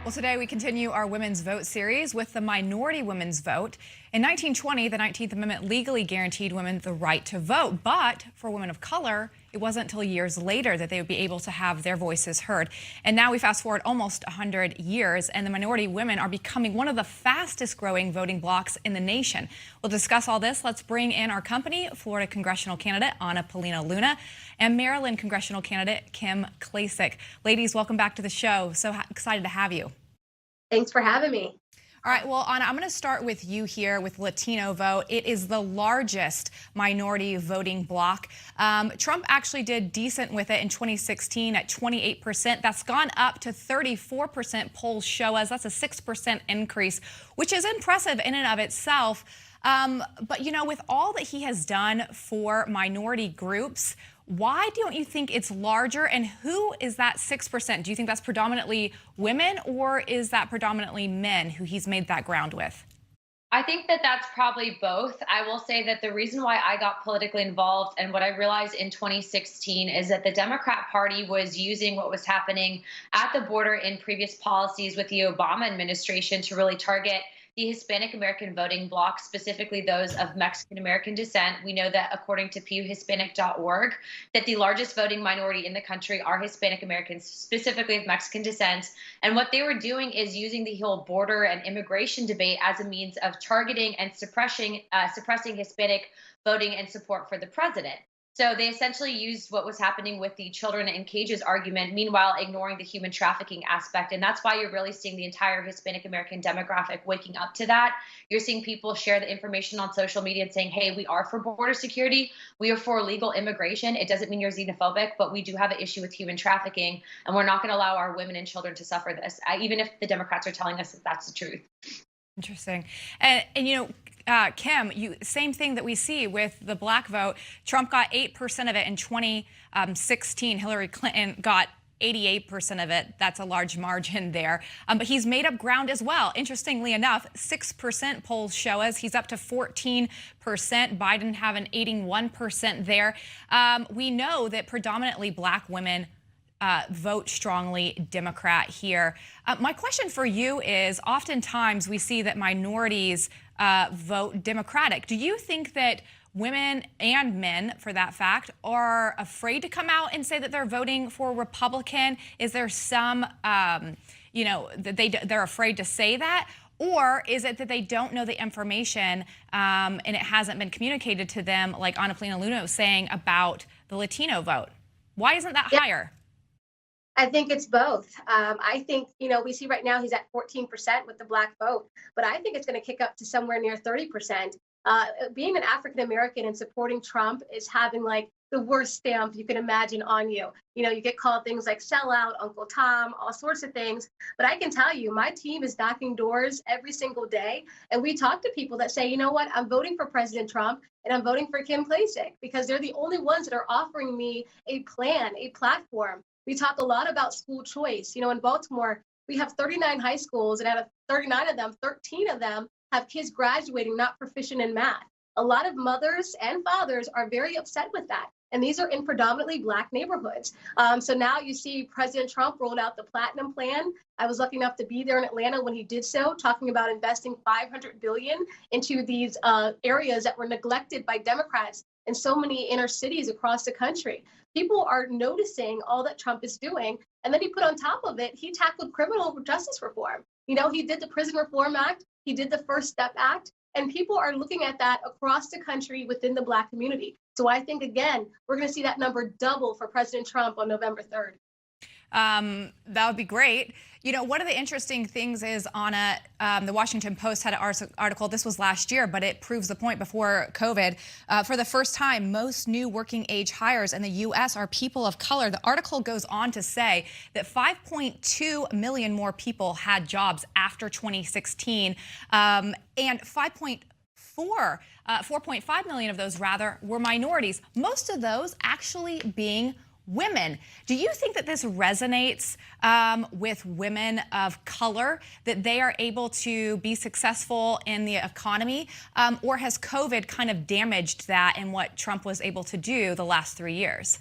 Well, today we continue our Women's Vote series with the minority women's vote. In 1920, the 19th Amendment legally guaranteed women the right to vote, but for women of color, it wasn't until years later that they would be able to have their voices heard. And now we fast forward almost 100 years, and the minority women are becoming one of the fastest growing voting blocs in the nation. We'll discuss all this. Let's bring in our company, Florida Congressional candidate Anna Paulina and Maryland Congressional candidate Kim Klacik. Ladies, welcome back to the show. So excited to have you. Thanks for having me. All right, well, Anna, I'm going to start with you here with Latino Vote. It is the largest minority voting bloc. Trump actually did decent with it in 2016 at 28%. That's gone up to 34%, polls show us. That's a 6% increase, which is impressive in and of itself. But, you know, with all that he has done for minority groups, why don't you think it's larger, and who is that 6%? Do you think that's predominantly women, or is that predominantly men who he's made that ground with? I think that that's probably both. I will say that the reason why I got politically involved and what I realized in 2016 is that the Democrat Party was using what was happening at the border in previous policies with the Obama administration to really target the Hispanic American voting bloc, specifically those of Mexican American descent. We know that according to pewhispanic.org, that the largest voting minority in the country are Hispanic Americans, specifically of Mexican descent. And what they were doing is using the whole border and immigration debate as a means of targeting and suppressing Hispanic voting and support for the president. So they essentially used what was happening with the children in cages argument, meanwhile ignoring the human trafficking aspect. And that's why you're really seeing the entire Hispanic American demographic waking up to that. You're seeing people share the information on social media and saying, hey, we are for border security. We are for legal immigration. It doesn't mean you're xenophobic, but we do have an issue with human trafficking. And we're not going to allow our women and children to suffer this, even if the Democrats are telling us that that's the truth. Interesting. And you know, Kim, same thing that we see with the black vote. Trump got 8% of it in 2016. Hillary Clinton got 88% of it. That's a large margin there. But he's made up ground as well. Interestingly enough, 6% polls show us he's up to 14%. Biden having 81% there. We know that predominantly black women vote strongly Democrat here. My question for you is, oftentimes we see that minorities vote Democratic. Do you think that women and men, for that fact, are afraid to come out and say that they're voting for Republican? Is there some, you know, that they're afraid to say that? Or is it that they don't know the information and it hasn't been communicated to them, like Anna Paulina was saying about the Latino vote? Why isn't that higher? I think it's both. I think, you know, we see right now he's at 14% with the black vote, but I think it's going to kick up to somewhere near 30%. Being an African American and supporting Trump is having like the worst stamp you can imagine on you. You know, you get called things like sellout, Uncle Tom, all sorts of things. But I can tell you, my team is knocking doors every single day. And we talk to people that say, you know what, I'm voting for President Trump and I'm voting for Kim Klacik because they're the only ones that are offering me a plan, a platform. We talk a lot about school choice. You know, in Baltimore, we have 39 high schools, and out of 39 of them, 13 of them have kids graduating not proficient in math. A lot of mothers and fathers are very upset with that. And these are in predominantly black neighborhoods. So now you see President Trump rolled out the Platinum Plan. I was lucky enough to be there in Atlanta when he did so, talking about investing $500 billion into these areas that were neglected by Democrats in so many inner cities across the country. People are noticing all that Trump is doing. And then he put on top of it, he tackled criminal justice reform. You know, he did the Prison Reform Act, he did the First Step Act, and people are looking at that across the country within the black community. So I think, again, we're going to see that number double for President Trump on November 3rd. That would be great. You know, one of the interesting things is, Anna, the Washington Post had an article, this was last year, but it proves the point before COVID. For the first time, most new working age hires in the U.S. are people of color. The article goes on to say that 5.2 million more people had jobs after 2016, and 4.5 million of those, rather, were minorities. Most of those actually being women. Do you think that this resonates with women of color, that they are able to be successful in the economy, or has COVID kind of damaged that and what Trump was able to do the last 3 years?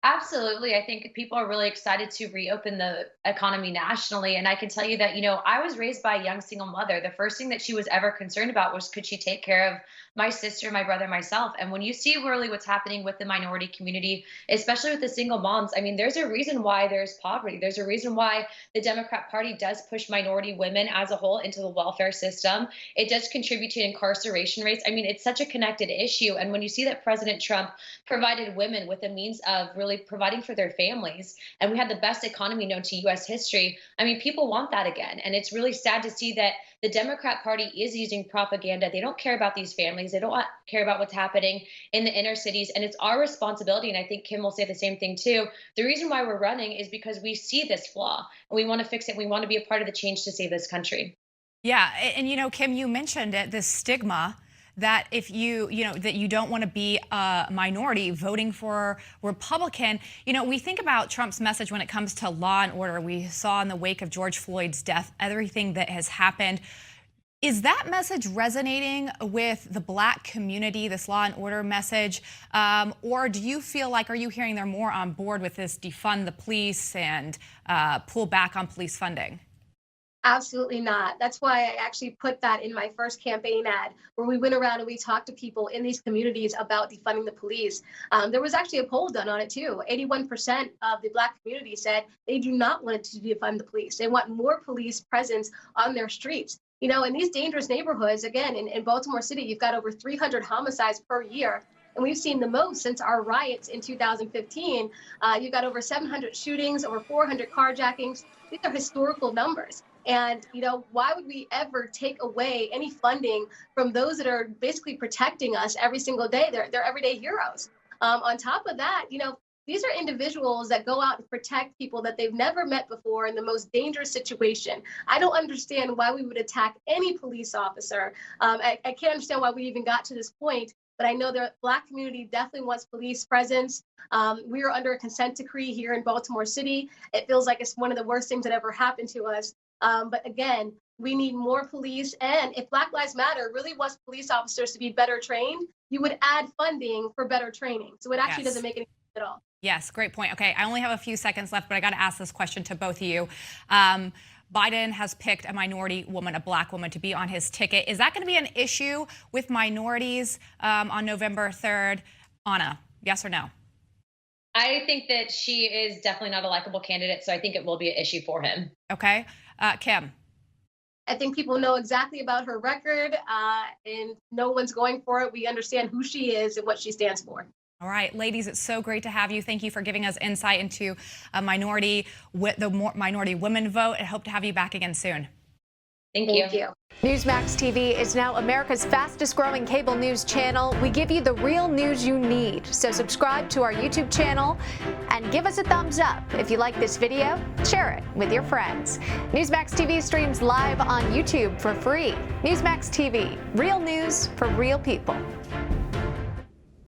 Absolutely. I think people are really excited to reopen the economy nationally. And I can tell you that, I was raised by a young single mother. The first thing that she was ever concerned about was, could she take care of my sister, my brother, myself? And when you see really what's happening with the minority community, especially with the single moms, I mean, there's a reason why there's poverty. There's a reason why the Democrat Party does push minority women as a whole into the welfare system. It does contribute to incarceration rates. I mean, it's such a connected issue. And when you see that President Trump provided women with a means of really providing for their families, and we had the best economy known to U.S. history, I mean, people want that again. And it's really sad to see that the Democrat Party is using propaganda. They don't care about these families. They don't care about what's happening in the inner cities. And it's our responsibility, and I think Kim will say the same thing too. The reason why we're running is because we see this flaw and we want to fix it. We want to be a part of the change to save this country. Yeah, and Kim, you mentioned it, this stigma that if that you don't want to be a minority voting for Republican. We think about Trump's message when it comes to law and order. We saw in the wake of George Floyd's death, everything that has happened. Is that message resonating with the Black community, this law and order message? Or do you feel like, are you hearing they're more on board with this defund the police and pull back on police funding? Absolutely not. That's why I actually put that in my first campaign ad, where we went around and we talked to people in these communities about defunding the police. There was actually a poll done on it too. 81% of the Black community said they do not want to defund the police. They want more police presence on their streets. In these dangerous neighborhoods, again, in Baltimore City, you've got over 300 homicides per year. And we've seen the most since our riots in 2015. You've got over 700 shootings, over 400 carjackings. These are historical numbers. And, why would we ever take away any funding from those that are basically protecting us every single day? They're everyday heroes. On top of that, these are individuals that go out and protect people that they've never met before in the most dangerous situation. I don't understand why we would attack any police officer. I can't understand why we even got to this point. But I know the Black community definitely wants police presence. We are under a consent decree here in Baltimore City. It feels like it's one of the worst things that ever happened to us. But again, we need more police. And if Black Lives Matter really wants police officers to be better trained, you would add funding for better training. So it actually doesn't make any sense at all. Yes, great point. Okay, I only have a few seconds left, but I got to ask this question to both of you. Biden has picked a minority woman, a Black woman, to be on his ticket. Is that going to be an issue with minorities on November 3rd? Anna, yes or no? I think that she is definitely not a likable candidate, so I think it will be an issue for him. Okay. Kim? I think people know exactly about her record, and no one's going for it. We understand who she is and what she stands for. All right, ladies, it's so great to have you. Thank you for giving us insight into the minority women vote. I hope to have you back again soon. Thank you. Newsmax TV is now America's fastest growing cable news channel. We give you the real news you need. So subscribe to our YouTube channel and give us a thumbs up. If you like this video, share it with your friends. Newsmax TV streams live on YouTube for free. Newsmax TV, real news for real people.